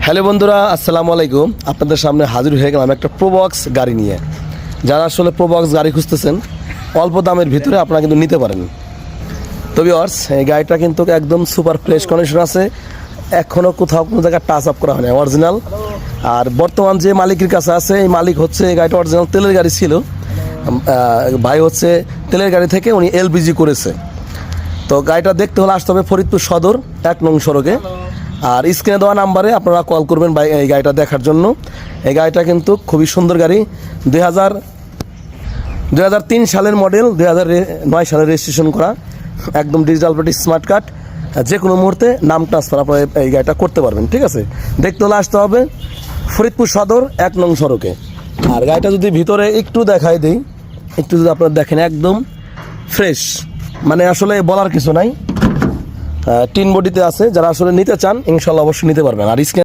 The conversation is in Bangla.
হ্যালো বন্ধুরা, আসসালামু আলাইকুম। আপনাদের সামনে হাজির হয়ে গেলাম একটা প্রোবক্স গাড়ি নিয়ে। যারা আসলে প্রোবক্স গাড়ি খুঁজতেছেন অল্প দামের ভিতরে আপনারা কিন্তু নিতে পারেন। তো ভিউয়ার্স, এই গাড়িটা কিন্তু একদম সুপার ফ্রেশ কন্ডিশন আছে, এখনও কোথাও কোনো জায়গায় টাচ আপ করা হয় না, অরিজিনাল। আর বর্তমান যে মালিকের কাছে আছে, এই মালিক হচ্ছে এই গাড়িটা অরিজিনাল তেলের গাড়ি ছিল, ভাই হচ্ছে তেলের গাড়ি থেকে উনি এলপিজি করেছে। তো গাড়িটা দেখতে হলে আসতে হবে ফরিদপুর সদর 1 নং সড়কে। আর স্ক্রিনে দেওয়া নাম্বারে আপনারা কল করবেন এই গাড়িটা দেখার জন্য। এই গাড়িটা কিন্তু খুবই সুন্দর গাড়ি, 2003 সালের মডেল, 2009 সালে রেজিস্ট্রেশন করা, একদম ডিজিটাল প্লেট, স্মার্ট কার্ড। যে কোনো মুহূর্তে নাম ট্রান্সফার আপনারা এই গাড়িটা করতে পারবেন, ঠিক আছে। দেখতে হলে আসতে হবে ফরিদপুর সদর 1 নং সড়কে। আর গাড়িটা যদি ভিতরে একটু দেখাই দিই, একটু যদি আপনারা দেখেন, একদম ফ্রেশ, মানে আসলে বলার কিছু নাই। টিন বডিতে আছে, যারা আসলে নিতে চান ইনশাল্লাহ অবশ্যই নিতে পারবেন। আর